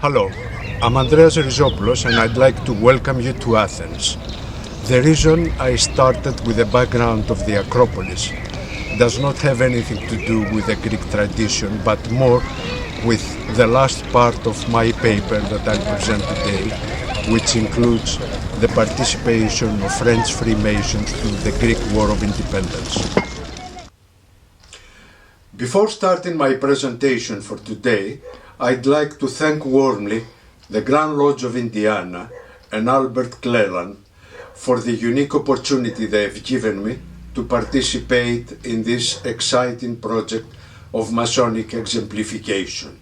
Hello, I'm Andreas Rizopoulos and I'd like to welcome you to Athens. The reason I started with the background of the Acropolis does not have anything to do with the Greek tradition, but more with the last part of my paper that I'll present today, which includes the participation of French Freemasons through the Greek War of Independence. Before starting my presentation for today, I'd like to thank warmly the Grand Lodge of Indiana and Albert McClelland for the unique opportunity they have given me to participate in this exciting project of Masonic exemplification.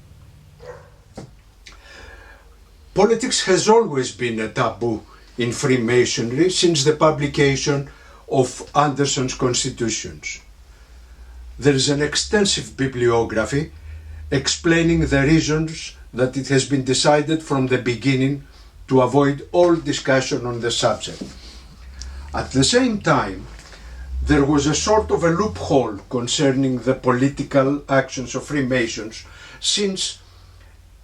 Politics has always been a taboo in Freemasonry since the publication of Anderson's constitutions. There is an extensive bibliography explaining the reasons that it has been decided from the beginning to avoid all discussion on the subject. At the same time, there was a sort of a loophole concerning the political actions of Freemasons, since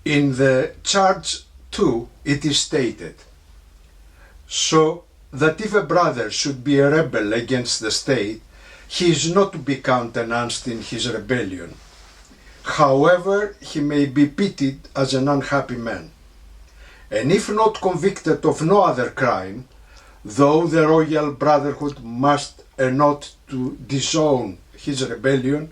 in the Charge 2 it is stated, so that if a brother should be a rebel against the state, he is not to be countenanced in his rebellion. However, he may be pitied as an unhappy man. And if not convicted of no other crime, though the royal brotherhood must not to disown his rebellion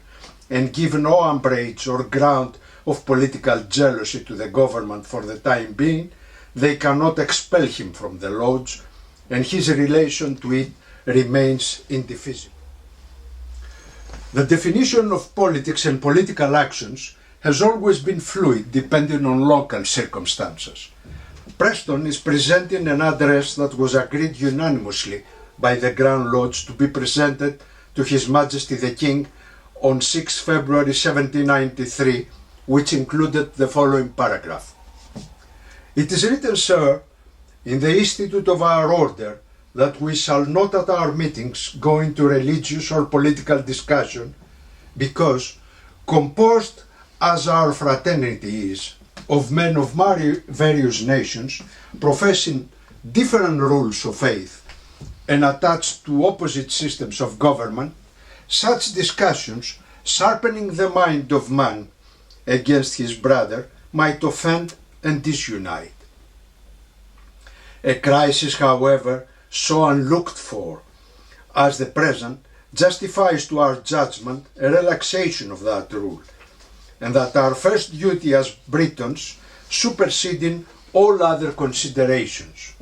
and give no umbrage or ground of political jealousy to the government for the time being, they cannot expel him from the lodge, and his relation to it remains indefeasible. The definition of politics and political actions has always been fluid depending on local circumstances. Preston is presenting an address that was agreed unanimously by the Grand Lodge to be presented to His Majesty the King on 6 February 1793, which included the following paragraph. It is written, Sir, in the Institute of our Order, that we shall not at our meetings go into religious or political discussion, because, composed as our fraternity is, of men of various nations, professing different rules of faith, and attached to opposite systems of government, such discussions, sharpening the mind of man against his brother, might offend and disunite. A crisis, however, so unlooked for as the present, justifies to our judgment a relaxation of that rule, and that our first duty as Britons superseding all other considerations.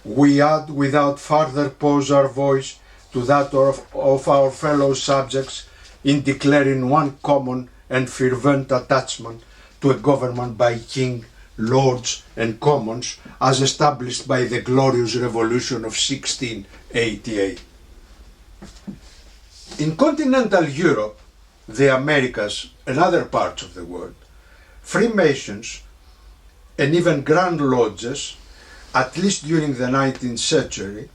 We add without further pause our voice to that of our fellow subjects in declaring one common and fervent attachment to a government by King, Lords and Commons as established by the glorious Revolution of 1688. In continental Europe, the Americas and other parts of the world, Freemasons and even Grand Lodges, at least during the 19th century,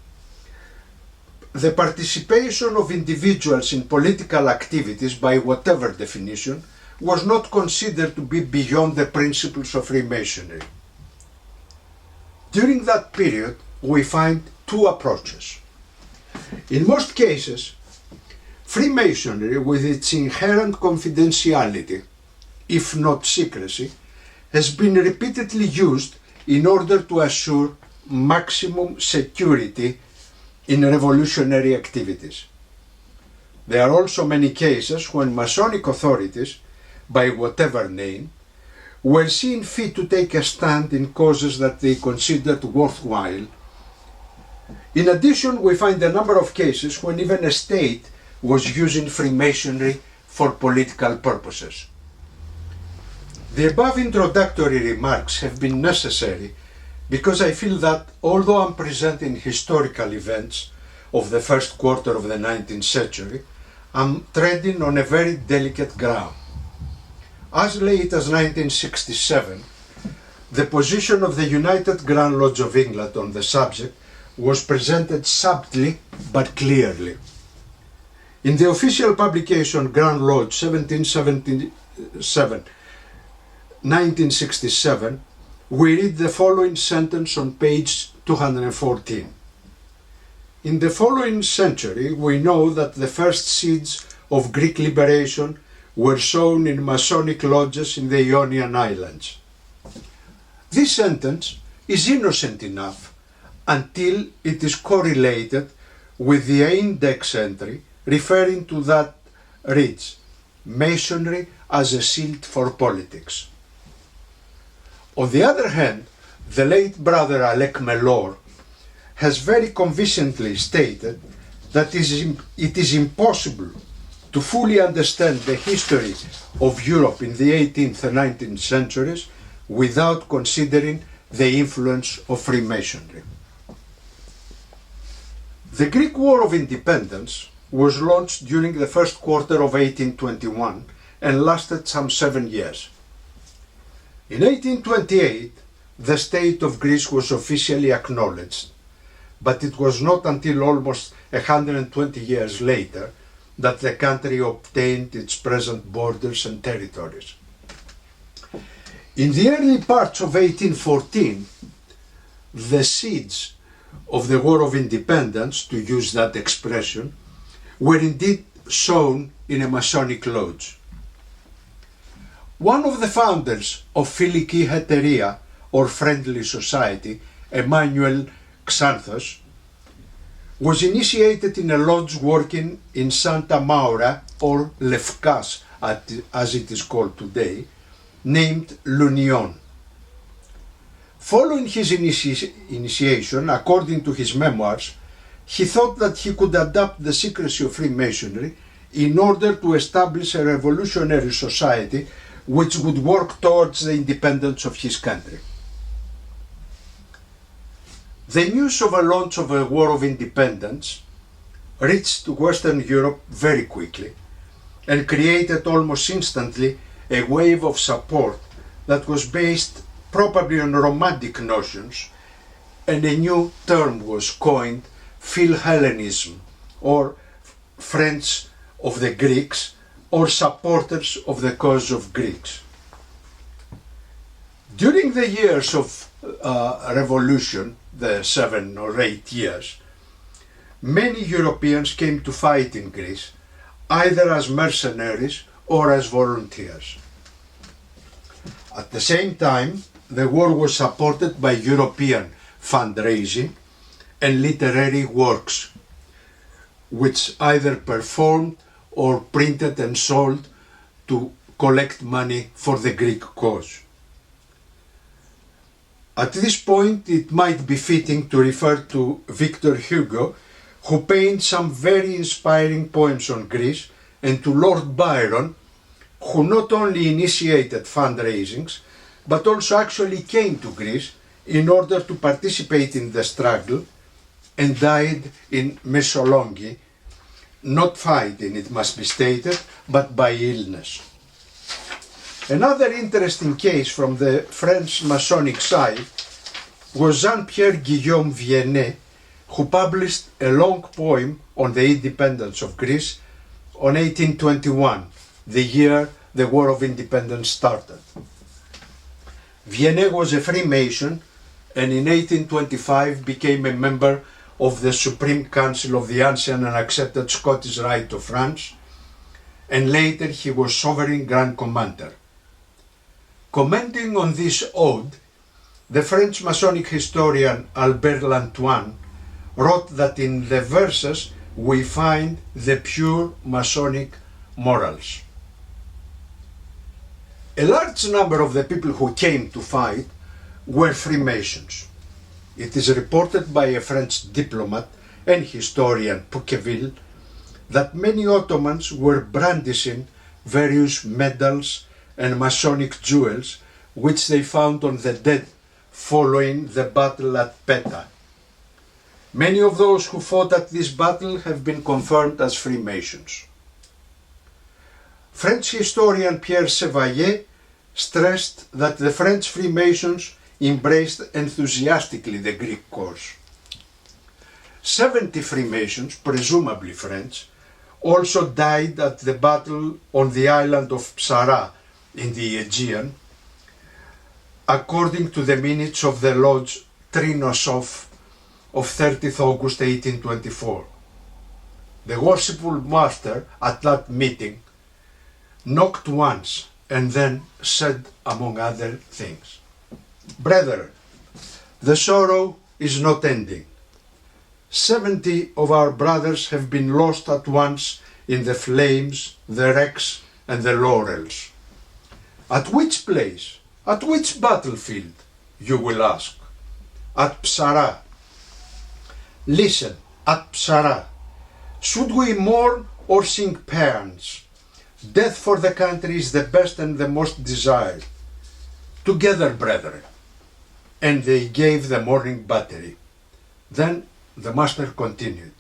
the participation of individuals in political activities by whatever definition was not considered to be beyond the principles of Freemasonry. During that period, we find two approaches. In most cases, Freemasonry, with its inherent confidentiality, if not secrecy, has been repeatedly used in order to assure maximum security in revolutionary activities. There are also many cases when Masonic authorities, by whatever name, were seen fit to take a stand in causes that they considered worthwhile. In addition, we find a number of cases when even a state was using Freemasonry for political purposes. The above introductory remarks have been necessary because I feel that, although I'm presenting historical events of the first quarter of the 19th century, I'm treading on a very delicate ground. As late as 1967, the position of the United Grand Lodge of England on the subject was presented subtly but clearly. In the official publication Grand Lodge 1777, 1967, we read the following sentence on page 214. In the following century, we know that the first seeds of Greek liberation were sown in Masonic lodges in the Ionian Islands. This sentence is innocent enough until it is correlated with the index entry referring to that reads, Masonry as a shield for politics. On the other hand, the late brother Albert McClelland has very convincingly stated that it is impossible to fully understand the history of Europe in the 18th and 19th centuries without considering the influence of Freemasonry. The Greek War of Independence was launched during the first quarter of 1821 and lasted some 7 years. In 1828, the state of Greece was officially acknowledged, but it was not until almost 120 years later that the country obtained its present borders and territories. In the early parts of 1814, the seeds of the War of Independence, to use that expression, were indeed sown in a Masonic lodge. One of the founders of Philiki Heteria, or Friendly Society, Emmanuel Xanthos, was initiated in a lodge working in Santa Maura, or Lefkas as it is called today, named L'Union. Following his initiation, according to his memoirs, he thought that he could adapt the secrecy of Freemasonry in order to establish a revolutionary society which would work towards the independence of his country. The news of a launch of a War of Independence reached Western Europe very quickly and created almost instantly a wave of support that was based probably on romantic notions, and a new term was coined, Philhellenism, or friends of the Greeks, or supporters of the cause of Greeks. During the years of revolution, the 7 or 8 years, many Europeans came to fight in Greece, either as mercenaries or as volunteers. At the same time, the war was supported by European fundraising and literary works, which either performed or printed and sold to collect money for the Greek cause. At this point, it might be fitting to refer to Victor Hugo, who paints some very inspiring poems on Greece, and to Lord Byron, who not only initiated fundraisings, but also actually came to Greece in order to participate in the struggle and died in Missolonghi, not fighting, it must be stated, but by illness. Another interesting case from the French Masonic side was Jean-Pierre Guillaume Viennet, who published a long poem on the independence of Greece on 1821, the year the War of Independence started. Viennet was a Freemason and in 1825 became a member of the Supreme Council of the Ancient and Accepted Scottish Rite of France, and later he was Sovereign Grand Commander. Commenting on this ode, the French Masonic historian Albert Lantoine wrote that in the verses we find the pure Masonic morals. A large number of the people who came to fight were Freemasons. It is reported by a French diplomat and historian, Pouqueville, that many Ottomans were brandishing various medals and Masonic jewels which they found on the dead following the battle at Petta. Many of those who fought at this battle have been confirmed as Freemasons. French historian Pierre Chevalier stressed that the French Freemasons embraced enthusiastically the Greek cause. 70 Freemasons, presumably French, also died at the battle on the island of Psara in the Aegean, according to the minutes of the Lodge Trinosoph of 30th August 1824. The worshipful master at that meeting knocked once and then said, among other things, "Brethren, the sorrow is not ending. 70 of our brothers have been lost at once in the flames, the wrecks, and the laurels. At which place? At which battlefield? You will ask. At Psara. Listen, at Psara. Should we mourn or sing paeans? Death for the country is the best and the most desired. Together, brethren." And they gave the mourning battery. Then the master continued,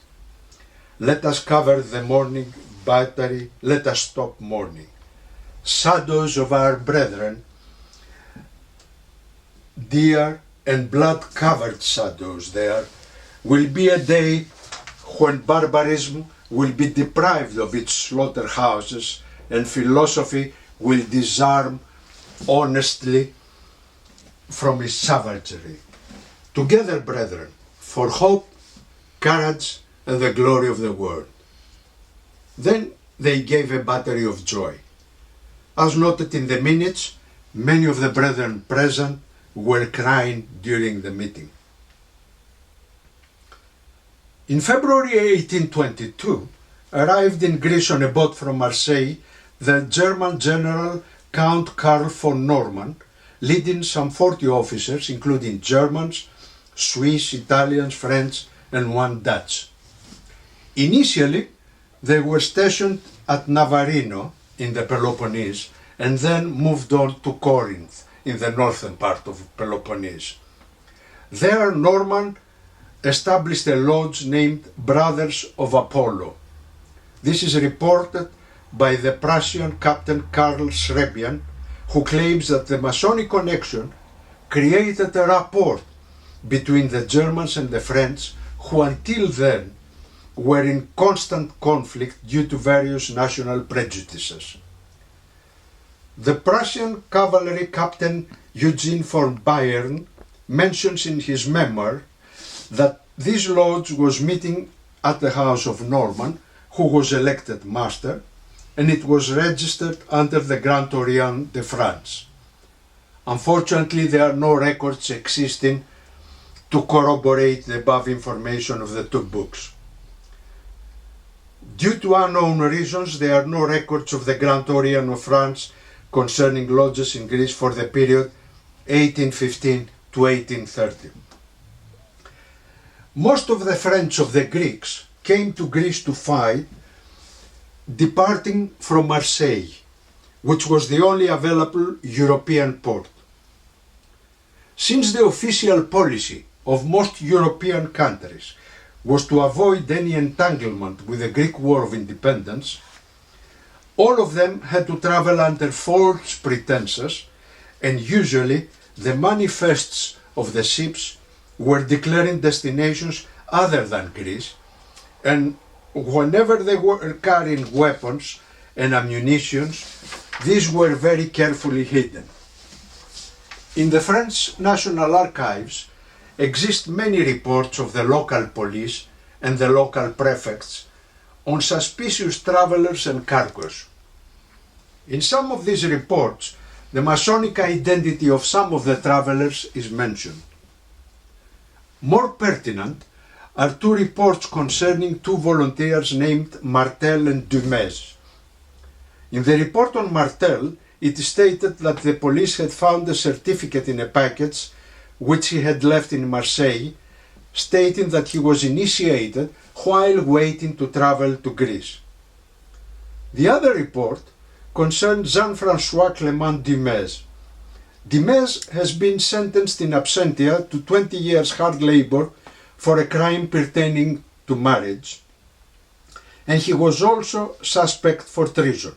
"Let us cover the mourning battery, let us stop mourning. Shadows of our brethren, dear and blood-covered shadows there, will be a day when barbarism will be deprived of its slaughterhouses and philosophy will disarm honestly from its savagery. Together, brethren, for hope, courage, and the glory of the world." Then they gave a battery of joy. As noted in the minutes, many of the brethren present were crying during the meeting. In February 1822, arrived in Greece on a boat from Marseille the German General Count Karl von Norman, leading some 40 officers, including Germans, Swiss, Italians, French, and one Dutch. Initially, they were stationed at Navarino in the Peloponnese and then moved on to Corinth in the northern part of Peloponnese. There, Norman established a lodge named Brothers of Apollo. This is reported by the Prussian Captain Karl Srebian, who claims that the Masonic connection created a rapport between the Germans and the French, who until then were in constant conflict due to various national prejudices. The Prussian cavalry captain Eugene von Bayern mentions in his memoir that this lodge was meeting at the house of Norman, who was elected master, and it was registered under the Grand Orient de France. Unfortunately, there are no records existing to corroborate the above information of the two books. Due to unknown reasons, there are no records of the Grand Orient of France concerning lodges in Greece for the period 1815 to 1830. Most of the French of the Greeks came to Greece to fight, departing from Marseille, which was the only available European port. Since the official policy of most European countries was to avoid any entanglement with the Greek War of Independence, all of them had to travel under false pretenses, and usually the manifests of the ships were declaring destinations other than Greece, and whenever they were carrying weapons and ammunition, these were very carefully hidden. In the French National Archives exist many reports of the local police and the local prefects on suspicious travelers and cargoes. In some of these reports, the Masonic identity of some of the travelers is mentioned. More pertinent are two reports concerning two volunteers named Martel and Dumez. In the report on Martel, it is stated that the police had found a certificate in a package which he had left in Marseille, stating that he was initiated while waiting to travel to Greece. The other report concerned Jean-François Clément Dumez. Dumez has been sentenced in absentia to 20 years hard labor for a crime pertaining to marriage, and he was also suspect for treason.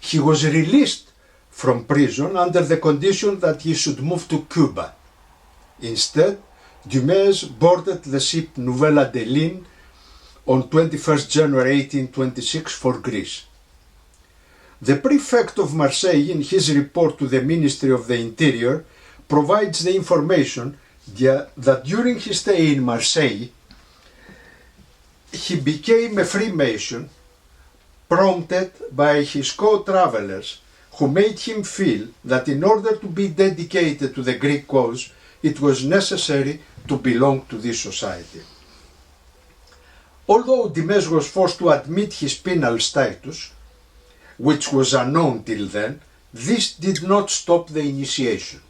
He was released from prison under the condition that he should move to Cuba. Instead, Dumez boarded the ship Nouvelle Adeline on 21st January 1826 for Greece. The prefect of Marseille, in his report to the Ministry of the Interior, provides the information that during his stay in Marseille, he became a Freemason, prompted by his co-travelers, who made him feel that in order to be dedicated to the Greek cause, it was necessary to belong to this society. Although Dimes was forced to admit his penal status, which was unknown till then, this did not stop the initiation.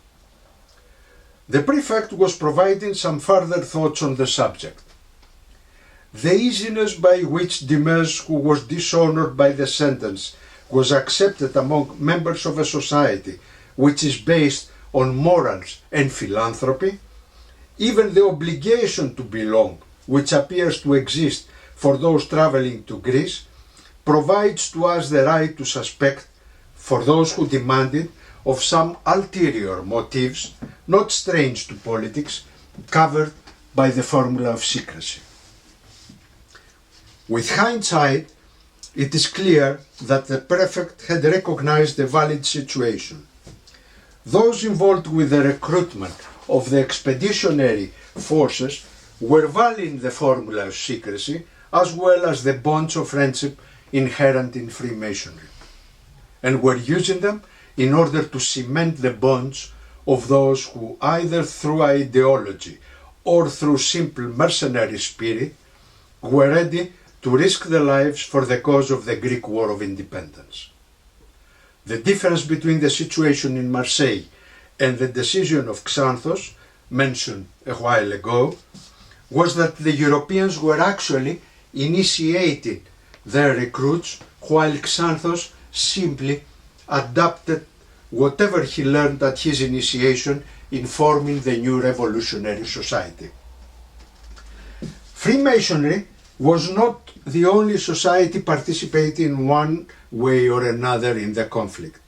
The prefect was providing some further thoughts on the subject. The easiness by which Dimes, who was dishonored by the sentence, was accepted among members of a society which is based on morals and philanthropy, even the obligation to belong, which appears to exist for those traveling to Greece, provides to us the right to suspect, for those who demand it, of some ulterior motives, not strange to politics, covered by the formula of secrecy. With hindsight, it is clear that the prefect had recognized the valid situation. Those involved with the recruitment of the expeditionary forces were valuing the formula of secrecy as well as the bonds of friendship inherent in Freemasonry, and were using them in order to cement the bonds of those who, either through ideology or through simple mercenary spirit, were ready to risk their lives for the cause of the Greek War of Independence. The difference between the situation in Marseille and the decision of Xanthos, mentioned a while ago, was that the Europeans were actually initiating their recruits, while Xanthos simply adapted whatever he learned at his initiation in forming the new revolutionary society. Freemasonry was not the only society participating in one way or another in the conflict.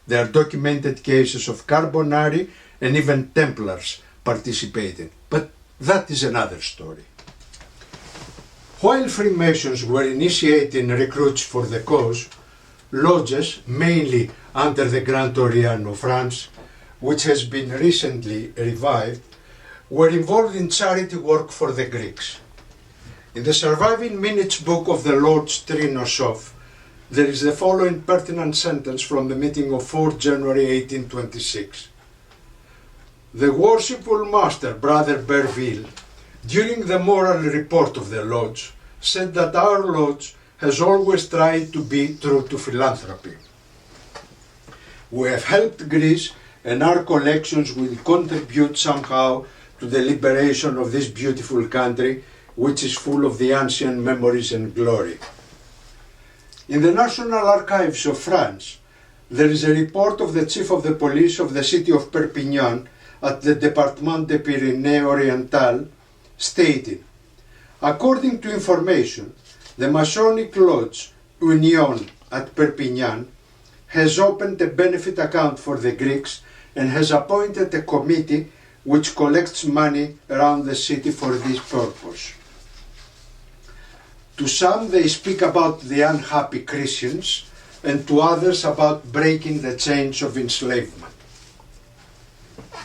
There are documented cases of Carbonari and even Templars participating, but that is another story. While Freemasons were initiating recruits for the cause, lodges, mainly under the Grand Orient of France, which has been recently revived, were involved in charity work for the Greeks. In the surviving minutes book of the Lords Trinosov, there is the following pertinent sentence from the meeting of 4 January 1826. The worshipful master, Brother Berville, during the moral report of the Lodge, said that our Lodge has always tried to be true to philanthropy. We have helped Greece, and our collections will contribute somehow to the liberation of this beautiful country, which is full of the ancient memories and glory. In the National Archives of France, there is a report of the Chief of the Police of the city of Perpignan at the Département des Pyrénées-Orientales, stating, according to information, the Masonic Lodge Union at Perpignan has opened a benefit account for the Greeks and has appointed a committee which collects money around the city for this purpose. To some they speak about the unhappy Christians, and to others about breaking the chains of enslavement.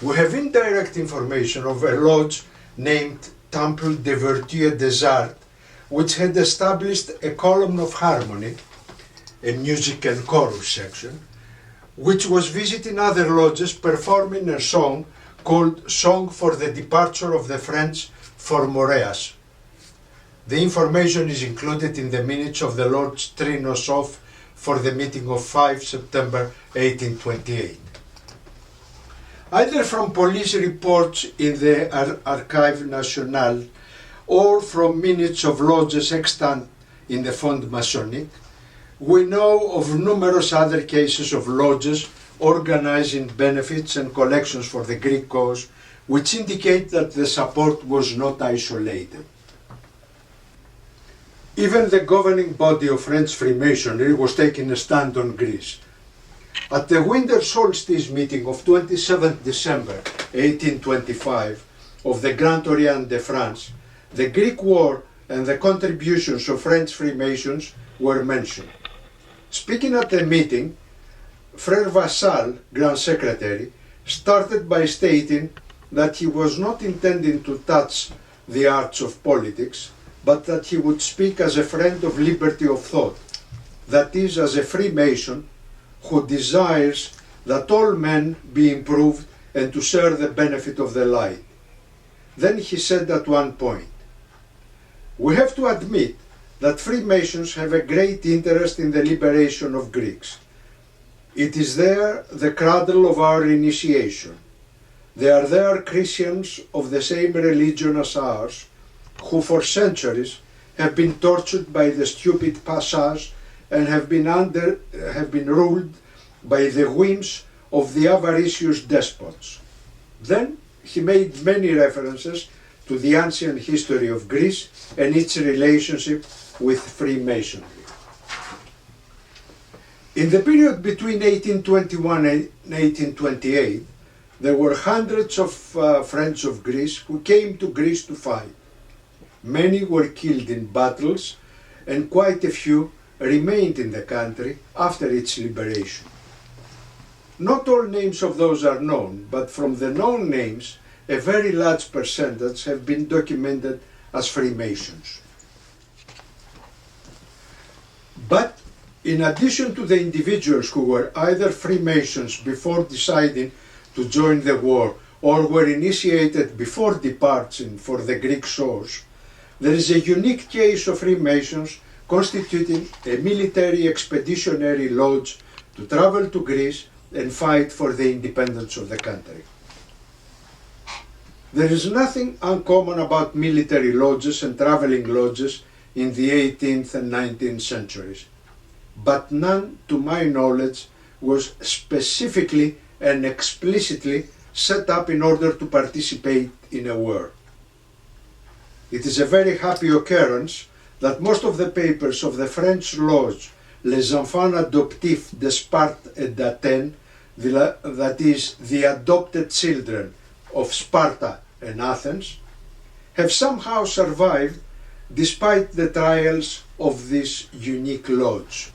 We have indirect information of a lodge named Temple des Vertus et des Arts, which had established a column of harmony, a music and chorus section, which was visiting other lodges performing a song called Song for the Departure of the French for Moreas. The information is included in the minutes of the Lords Trinosov for the meeting of 5 September 1828. Either from police reports in the Archives Nationales or from minutes of lodges extant in the Fond Masonique, we know of numerous other cases of lodges organizing benefits and collections for the Greek cause, which indicate that the support was not isolated. Even the governing body of French Freemasonry was taking a stand on Greece. At the winter solstice meeting of 27 December 1825 of the Grand Orient de France, the Greek War and the contributions of French Freemasons were mentioned. Speaking at the meeting, Frère Vassal, Grand Secretary, started by stating that he was not intending to touch the arts of politics, but that he would speak as a friend of liberty of thought, that is, as a Freemason who desires that all men be improved and to share the benefit of the light. Then he said at one point, "We have to admit that Freemasons have a great interest in the liberation of Greeks. It is there the cradle of our initiation. They are there Christians of the same religion as ours, who for centuries have been tortured by the stupid Pashas and have been ruled by the whims of the avaricious despots." Then he made many references to the ancient history of Greece and its relationship with Freemasonry. In the period between 1821 and 1828, there were hundreds of Friends of Greece who came to Greece to fight. Many were killed in battles, and quite a few remained in the country after its liberation. Not all names of those are known, but from the known names, a very large percentage have been documented as Freemasons. But in addition to the individuals who were either Freemasons before deciding to join the war or were initiated before departing for the Greek shores, there is a unique case of Freemasons constituting a military expeditionary lodge to travel to Greece and fight for the independence of the country. There is nothing uncommon about military lodges and traveling lodges in the 18th and 19th centuries, but none, to my knowledge, was specifically and explicitly set up in order to participate in a war. It is a very happy occurrence that most of the papers of the French lodge Les Enfants Adoptifs de Sparte et d'Athènes, that is, the adopted children of Sparta and Athens, have somehow survived despite the trials of this unique lodge.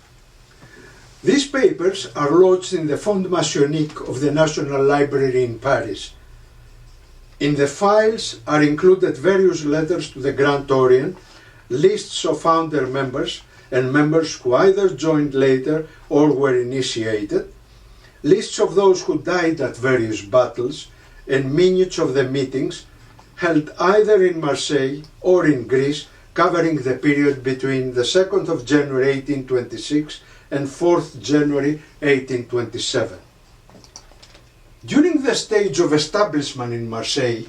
These papers are lodged in the Fond Masonique of the National Library in Paris. In the files are included various letters to the Grand Orient, lists of founder members and members who either joined later or were initiated, lists of those who died at various battles, and minutes of the meetings held either in Marseille or in Greece, covering the period between the 2nd of January 1826 and 4th January 1827. During the stage of establishment in Marseille,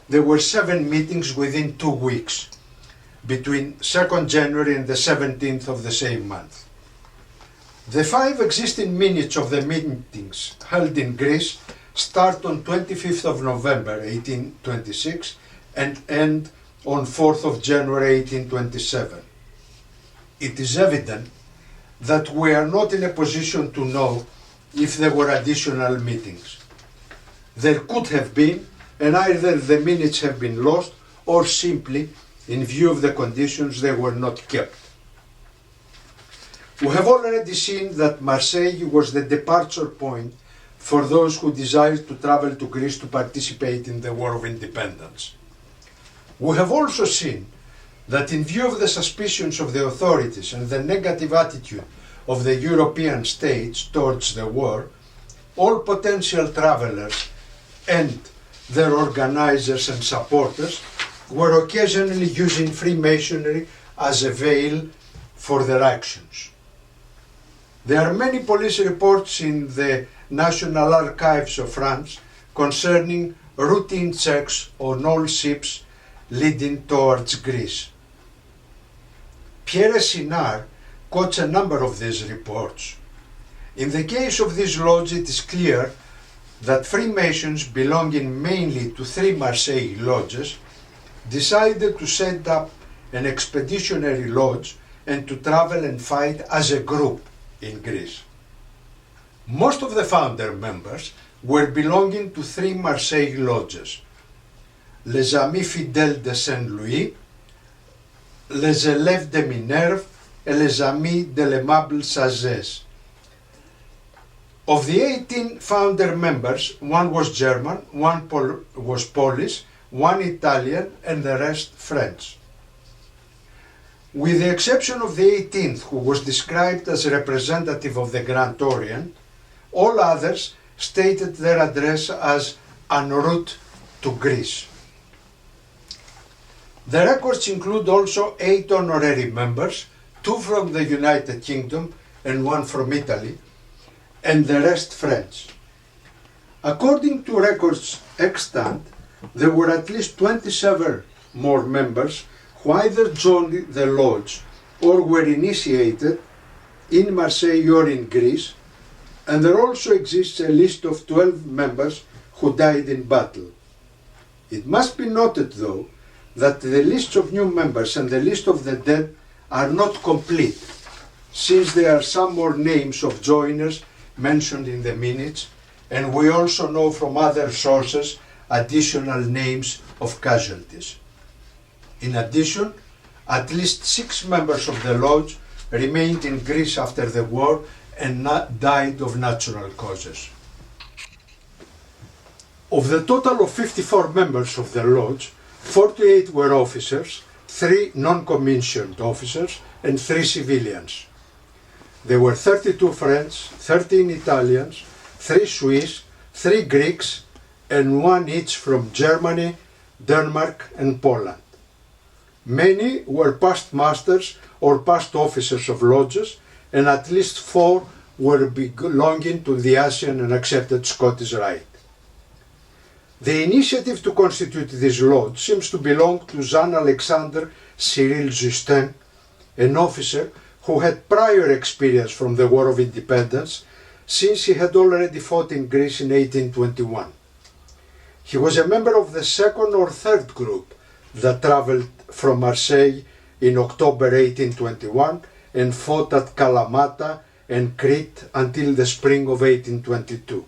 there were 7 meetings within 2 weeks, between 2nd January and the 17th of the same month. The 5 existing minutes of the meetings held in Greece start on 25th of November 1826 and end on 4th of January 1827. It is evident that we are not in a position to know if there were additional meetings. There could have been, and either the minutes have been lost or simply, in view of the conditions, they were not kept. We have already seen that Marseille was the departure point for those who desired to travel to Greece to participate in the War of Independence. We have also seen that in view of the suspicions of the authorities and the negative attitude of the European states towards the war, all potential travelers and their organizers and supporters were occasionally using Freemasonry as a veil for their actions. There are many police reports in the National Archives of France concerning routine checks on all ships leading towards Greece. Pierre Sinard quotes a number of these reports. In the case of this lodge, it is clear that Freemasons belonging mainly to 3 Marseille lodges decided to set up an expeditionary lodge and to travel and fight as a group in Greece. Most of the founder members were belonging to 3 Marseille lodges: Les Amis Fidèles de Saint-Louis, Les Élèves de Minerve, et les amis de l'aimable sagesse. Of the 18 founder members, one was German, one was Polish, one Italian, and the rest French. With the exception of the 18th, who was described as representative of the Grand Orient, all others stated their address as en route to Greece. The records include also 8 honorary members, 2 from the United Kingdom and 1 from Italy, and the rest French. According to records extant, there were at least 27 more members who either joined the lodge or were initiated in Marseille or in Greece, and there also exists a list of 12 members who died in battle. It must be noted, though, that the lists of new members and the list of the dead are not complete, since there are some more names of joiners mentioned in the minutes, and we also know from other sources additional names of casualties. In addition, at least 6 members of the lodge remained in Greece after the war and died of natural causes. Of the total of 54 members of the lodge, 48 were officers, 3 non-commissioned officers, and 3 civilians. There were 32 French, 13 Italians, 3 Swiss, 3 Greeks, and 1 each from Germany, Denmark, and Poland. Many were past masters or past officers of lodges, and at least 4 were belonging to the Asian and accepted Scottish Rite. The initiative to constitute this lodge seems to belong to Jean-Alexandre Cyril Justin, an officer who had prior experience from the War of Independence, since he had already fought in Greece in 1821. He was a member of the 2nd or 3rd group that traveled from Marseille in October 1821 and fought at Kalamata and Crete until the spring of 1822.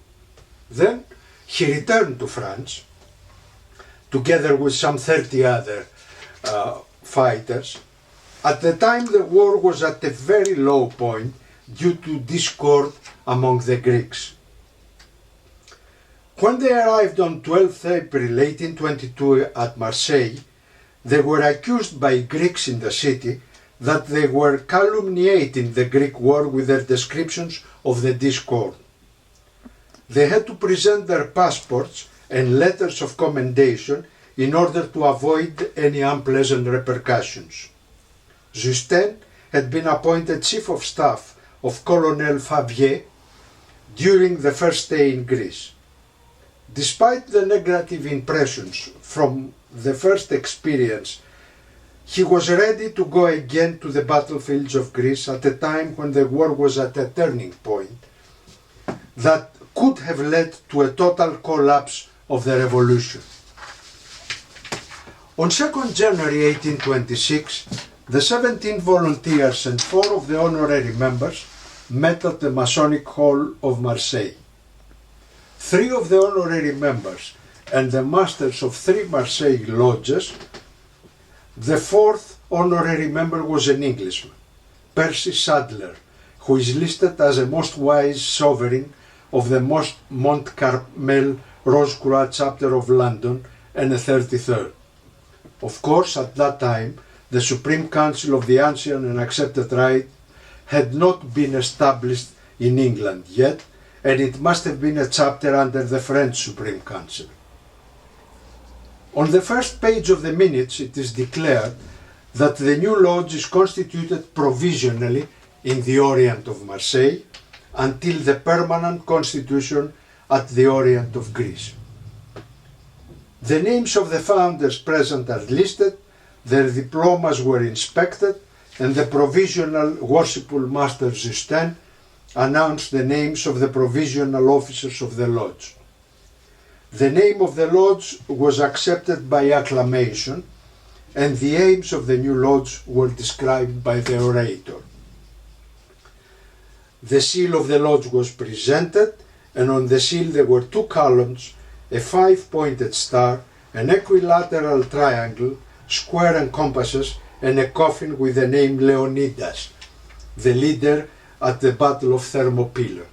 Then he returned to France, together with some 30 other fighters. At the time, the war was at a very low point due to discord among the Greeks. When they arrived on 12th April 1822 at Marseille, they were accused by Greeks in the city that they were calumniating the Greek war with their descriptions of the discord. They had to present their passports and letters of commendation in order to avoid any unpleasant repercussions. Justin had been appointed Chief of Staff of Colonel Favier during the first stay in Greece. Despite the negative impressions from the first experience, he was ready to go again to the battlefields of Greece at a time when the war was at a turning point that could have led to a total collapse of the revolution. On 2nd January 1826, the 17 volunteers and 4 of the honorary members met at the Masonic Hall of Marseille. 3 of the honorary members and the masters of 3 Marseille lodges. The 4th honorary member was an Englishman, Percy Sadler, who is listed as a most wise sovereign of the Mont Carmel Rose-Croix chapter of London and a 33rd. Of course, at that time, the Supreme Council of the Ancient and Accepted Rite had not been established in England yet, and it must have been a chapter under the French Supreme Council. On the first page of the minutes, it is declared that the new lodge is constituted provisionally in the Orient of Marseille until the permanent constitution at the Orient of Greece. The names of the founders present are listed, their diplomas were inspected, and the provisional worshipful master Justin announced the names of the provisional officers of the lodge. The name of the lodge was accepted by acclamation, and the aims of the new lodge were described by the orator. The seal of the lodge was presented, and on the seal there were 2 columns, a 5-pointed star, an equilateral triangle, square and compasses, and a coffin with the name Leonidas, the leader at the Battle of Thermopylae.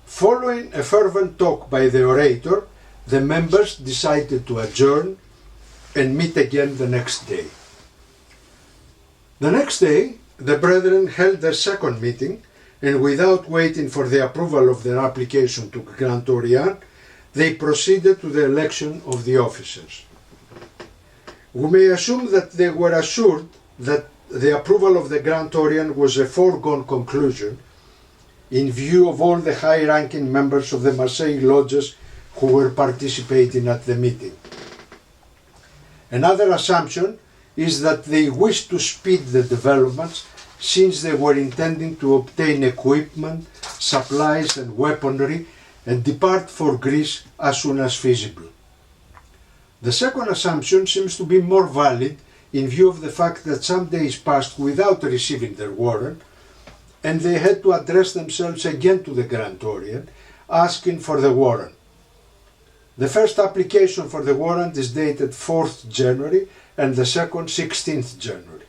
Following a fervent talk by the orator, the members decided to adjourn and meet again the next day. The next day, the brethren held their second meeting, and without waiting for the approval of their application to Grand Orient, they proceeded to the election of the officers. We may assume that they were assured that the approval of the Grand Orient was a foregone conclusion in view of all the high-ranking members of the Marseille lodges who were participating at the meeting. Another assumption is that they wished to speed the developments since they were intending to obtain equipment, supplies and weaponry and depart for Greece as soon as feasible. The second assumption seems to be more valid in view of the fact that some days passed without receiving their warrant, and they had to address themselves again to the Grand Orient, asking for the warrant. The first application for the warrant is dated 4th January and the second 16th January.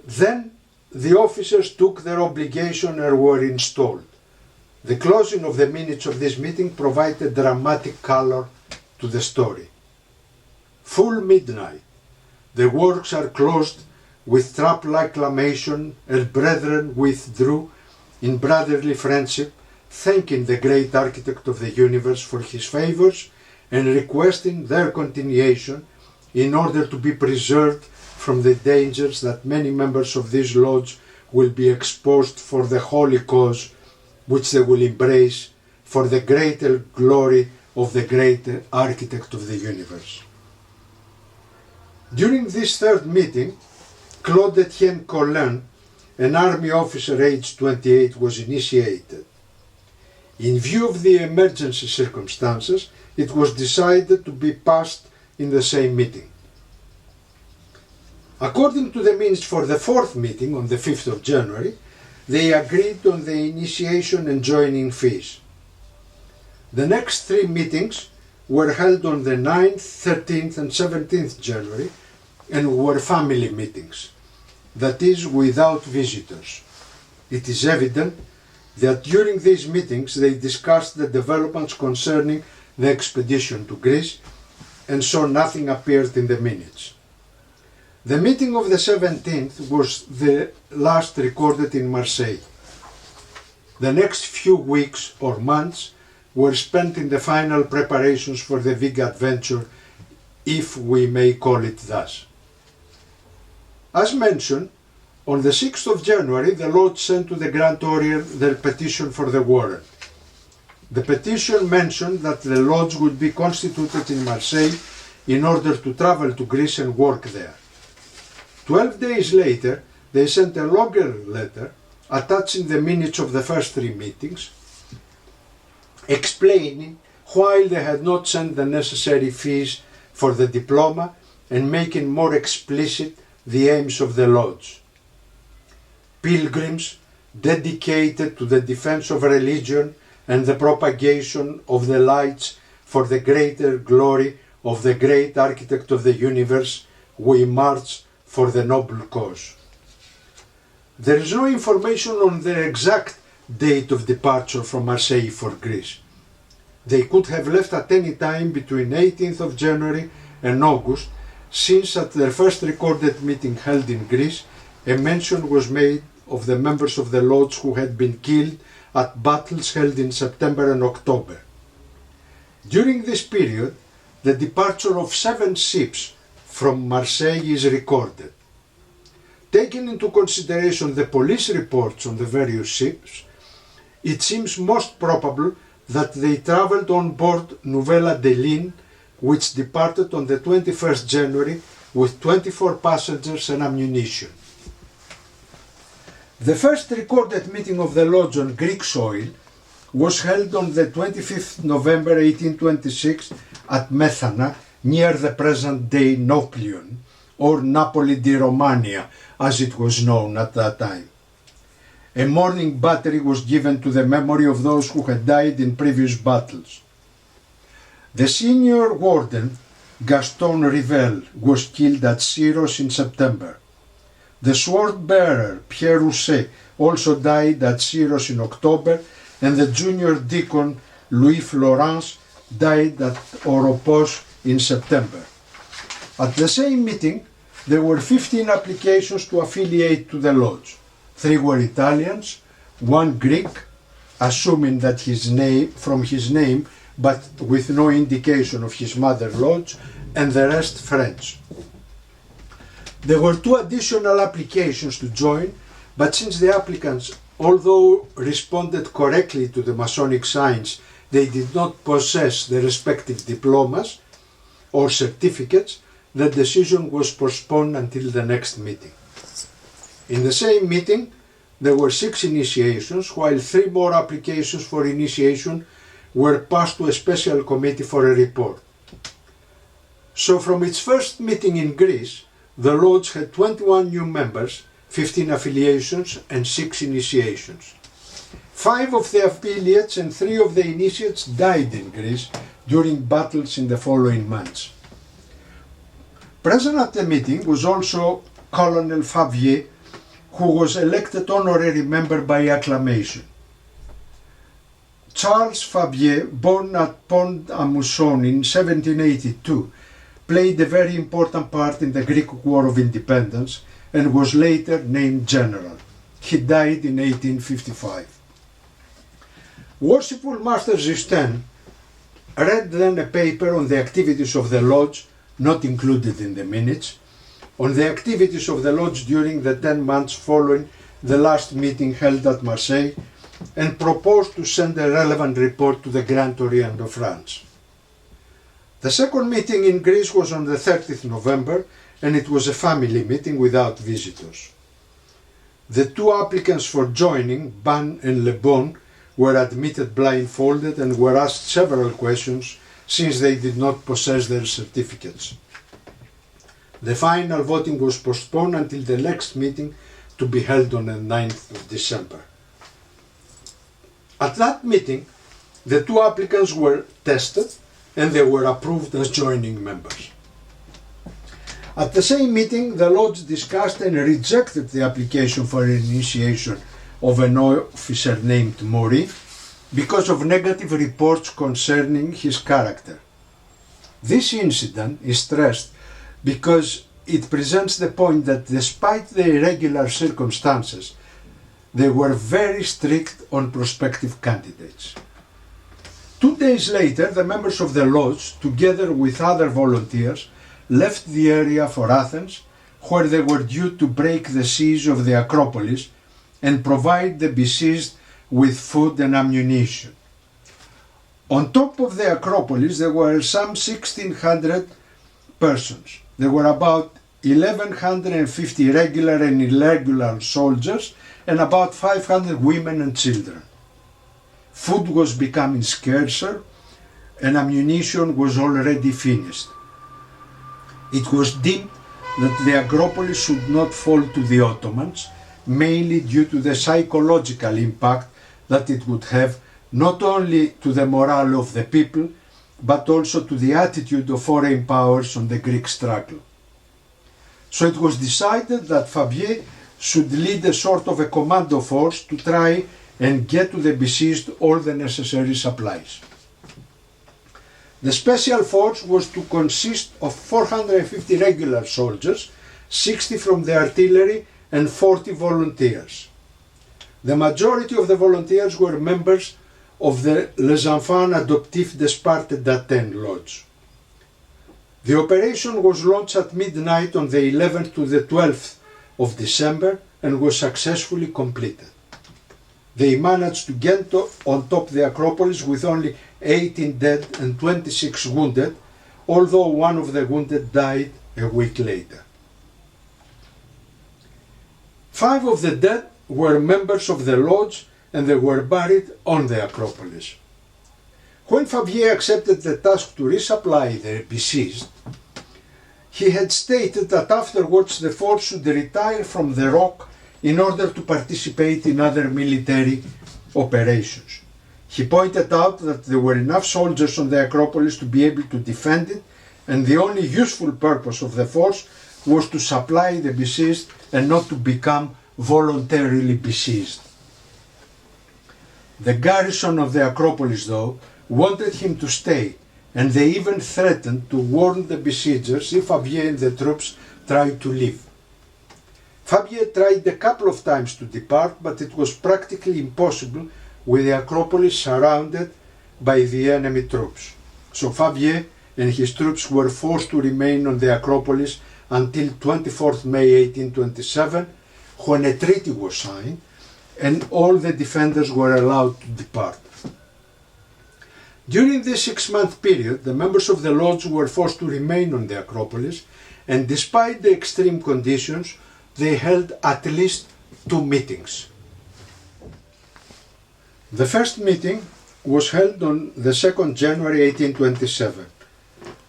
Then the officers took their obligation and were installed. The closing of the minutes of this meeting provided dramatic color to the story. Full midnight, the works are closed with trap-like acclamation, and brethren withdrew in brotherly friendship, thanking the great architect of the universe for his favors and requesting their continuation in order to be preserved from the dangers that many members of this lodge will be exposed for the holy cause which they will embrace for the greater glory of the great architect of the universe. During this third meeting, Claude Etienne Collin, an army officer aged 28, was initiated. In view of the emergency circumstances, it was decided to be passed in the same meeting. According to the minutes for the fourth meeting on the 5th of January, they agreed on the initiation and joining fees. The next three meetings were held on the 9th, 13th and 17th January and were family meetings, that is, without visitors. It is evident that during these meetings they discussed the developments concerning the expedition to Greece, and so nothing appeared in the minutes. The meeting of the 17th was the last recorded in Marseille. The next few weeks or months were spent in the final preparations for the big adventure, if we may call it thus. As mentioned, on the 6th of January, the Lodge sent to the Grand Orient their petition for the warrant. The petition mentioned that the Lodge would be constituted in Marseille in order to travel to Greece and work there. 12 days later, they sent a longer letter attaching the minutes of the first three meetings, explaining why they had not sent the necessary fees for the diploma and making more explicit the aims of the Lodge. Pilgrims dedicated to the defense of religion and the propagation of the lights for the greater glory of the great architect of the universe, we march for the noble cause. There is no information on the exact date of departure from Marseille for Greece. They could have left at any time between 18th of January and August, since at their first recorded meeting held in Greece, a mention was made of the members of the Lodge who had been killed at battles held in September and October. During this period, the departure of 7 ships from Marseille is recorded. Taking into consideration the police reports on the various ships, it seems most probable that they travelled on board Nouvelle Adeline, which departed on the 21st January with 24 passengers and ammunition. The first recorded meeting of the Lodge on Greek soil was held on the 25th November 1826 at Methana, near the present-day Nauplion, or Napoli di Romania, as it was known at that time. A mourning battery was given to the memory of those who had died in previous battles. The senior warden, Gaston Rivel, was killed at Syros in September. The sword bearer, Pierre Rousset, also died at Syros in October, and the junior deacon, Louis Florence, died at Oropos in September. At the same meeting, there were 15 applications to affiliate to the lodge. 3 were Italians, 1 Greek, assuming that from his name, but with no indication of his mother lodge, and the rest French. There were 2 additional applications to join, but since the applicants, although responded correctly to the Masonic signs, they did not possess the respective diplomas or certificates, the decision was postponed until the next meeting. In the same meeting, there were 6 initiations, while 3 more applications for initiation were passed to a special committee for a report. So from its first meeting in Greece, the lodge had 21 new members, 15 affiliations and 6 initiations. 5 of the affiliates and 3 of the initiates died in Greece during battles in the following months. Present at the meeting was also Colonel Favier, who was elected honorary member by acclamation. Charles Favier, born at Pont-à-Mousson in 1782, played a very important part in the Greek War of Independence and was later named general. He died in 1855. Worshipful Master Justin read then a paper on the activities of the lodge, not included in the minutes, on the activities of the lodge during the 10 months following the last meeting held at Marseille, and proposed to send a relevant report to the Grand Orient of France. The second meeting in Greece was on the 30th November, and it was a family meeting without visitors. The 2 applicants for joining, Ban and Le Bon, were admitted blindfolded and were asked several questions since they did not possess their certificates. The final voting was postponed until the next meeting to be held on the 9th of December. At that meeting, the 2 applicants were tested and they were approved as joining members. At the same meeting, the lodge discussed and rejected the application for initiation of an officer named Maury because of negative reports concerning his character. This incident is stressed because it presents the point that despite the irregular circumstances, they were very strict on prospective candidates. 2 days later, the members of the lodge, together with other volunteers, left the area for Athens, where they were due to break the siege of the Acropolis and provide the besieged with food and ammunition. On top of the Acropolis, there were some 1,600 persons. There were about 1,150 regular and irregular soldiers and about 500 women and children. Food was becoming scarcer and ammunition was already finished. It was deemed that the Acropolis should not fall to the Ottomans, mainly due to the psychological impact that it would have not only to the morale of the people, but also to the attitude of foreign powers on the Greek struggle. So it was decided that Favier should lead a sort of a commando force to try and get to the besieged all the necessary supplies. The special force was to consist of 450 regular soldiers, 60 from the artillery and 40 volunteers. The majority of the volunteers were members of the Les Enfants Adoptifs d'Esparte d'Athènes Lodge. The operation was launched at midnight on the 11th to the 12th of December and was successfully completed. They managed to get on top the Acropolis with only 18 dead and 26 wounded, although one of the wounded died a week later. 5 of the dead were members of the lodge and they were buried on the Acropolis. When Favier accepted the task to resupply the besieged, he had stated that afterwards the force should retire from the rock in order to participate in other military operations. He pointed out that there were enough soldiers on the Acropolis to be able to defend it, and the only useful purpose of the force was to supply the besieged and not to become voluntarily besieged. The garrison of the Acropolis, though, wanted him to stay, and they even threatened to warn the besiegers if Fabier and the troops tried to leave. Fabier tried a couple of times to depart, but it was practically impossible with the Acropolis surrounded by the enemy troops. So Fabier and his troops were forced to remain on the Acropolis until 24th May 1827, when a treaty was signed and all the defenders were allowed to depart. During this 6-month period, the members of the lodge were forced to remain on the Acropolis, and despite the extreme conditions, they held at least 2 meetings. The first meeting was held on the 2nd January 1827.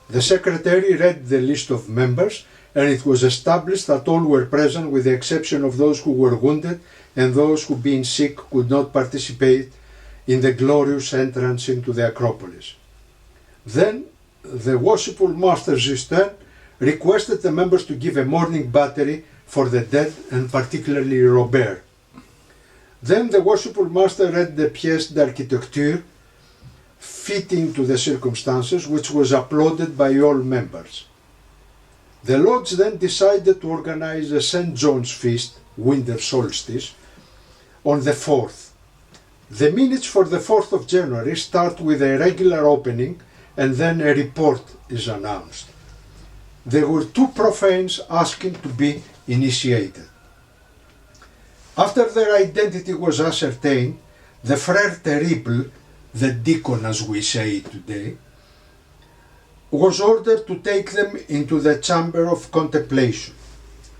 The secretary read the list of members, and it was established that all were present with the exception of those who were wounded and those who, being sick, could not participate in the glorious entrance into the Acropolis. Then the worshipful master Justin requested the members to give a mourning battery for the dead, and particularly Robert. Then the worshipful master read the pièce d'architecture fitting to the circumstances, which was applauded by all members. The lodge then decided to organize a St. John's feast, winter solstice, on the 4th. The minutes for the 4th of January start with a regular opening, and then a report is announced. There were 2 profanes asking to be initiated. After their identity was ascertained, the Frère Terrible, the deacon as we say today, was ordered to take them into the chamber of contemplation.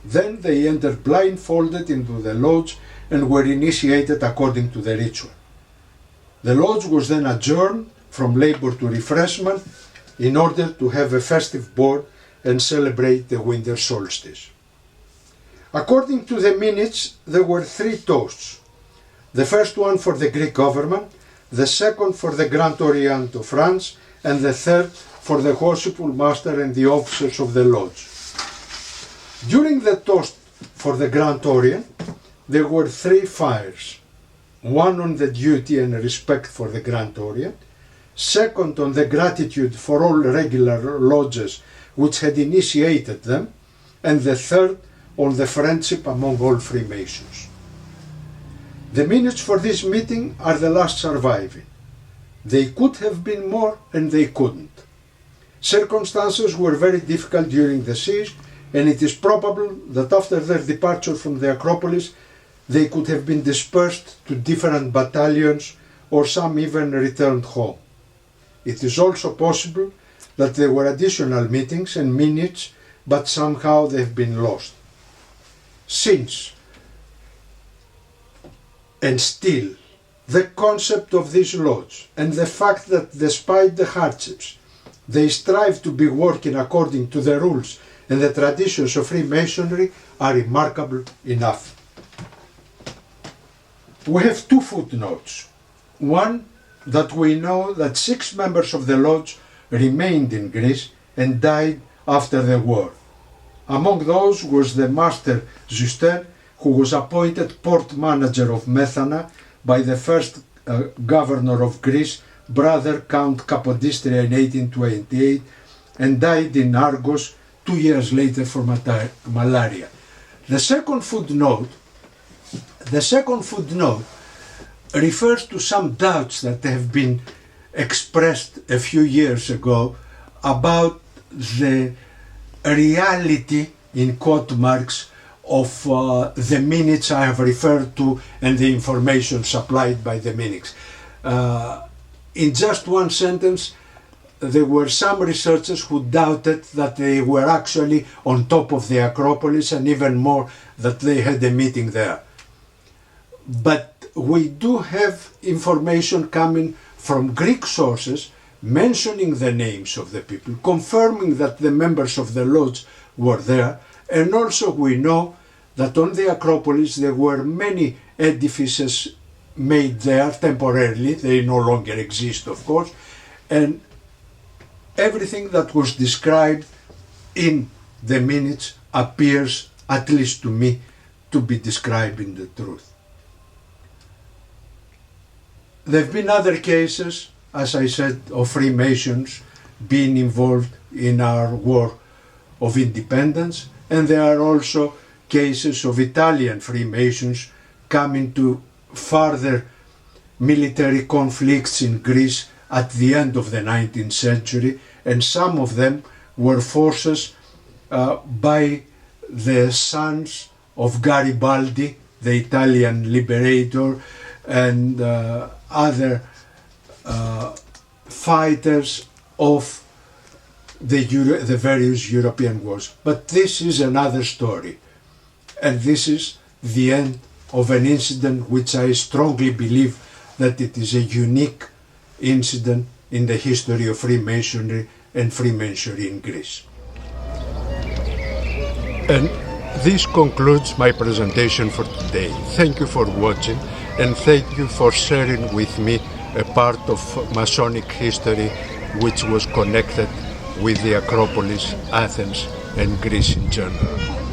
Then they entered blindfolded into the lodge and were initiated according to the ritual. The lodge was then adjourned from labor to refreshment in order to have a festive board and celebrate the winter solstice. According to the minutes, there were 3 toasts. The first one for the Greek government, the second for the Grand Orient of France, and the third for the worshipful master and the officers of the lodge. During the toast for the Grand Orient, there were 3 fires. One on the duty and respect for the Grand Orient, second on the gratitude for all regular lodges which had initiated them, and the third on the friendship among all Freemasons. The minutes for this meeting are the last surviving. They could have been more and they couldn't. Circumstances were very difficult during the siege, and it is probable that after their departure from the Acropolis they could have been dispersed to different battalions, or some even returned home. It is also possible that there were additional meetings and minutes, but somehow they have been lost. Since and still the concept of this lodge and the fact that despite the hardships they strive to be working according to the rules and the traditions of Freemasonry are remarkable enough. We have 2 footnotes. One, that we know that 6 members of the lodge remained in Greece and died after the war. Among those was the master Justin, who was appointed port manager of Methana by the first governor of Greece, brother Count Capodistria, in 1828, and died in Argos 2 years later for malaria. The second footnote refers to some doubts that have been expressed a few years ago about the reality, in quote marks, of the minutes I have referred to and the information supplied by the minutes. In just one sentence, there were some researchers who doubted that they were actually on top of the Acropolis, and even more that they had a meeting there. But we do have information coming from Greek sources mentioning the names of the people, confirming that the members of the lodge were there, and also we know that on the Acropolis there were many edifices made there temporarily. They no longer exist, of course, and everything that was described in the minutes appears, at least to me, to be describing the truth. There have been other cases, as I said, of Freemasons being involved in our war of independence, and there are also cases of Italian Freemasons coming to further military conflicts in Greece at the end of the 19th century, and some of them were forces by the sons of Garibaldi, the Italian liberator, and other fighters of the various European wars. But this is another story, and this is the end of an incident which I strongly believe that it is a unique incident in the history of Freemasonry and Freemasonry in Greece. And this concludes my presentation for today. Thank you for watching, and thank you for sharing with me a part of Masonic history which was connected with the Acropolis, Athens, and Greece in general.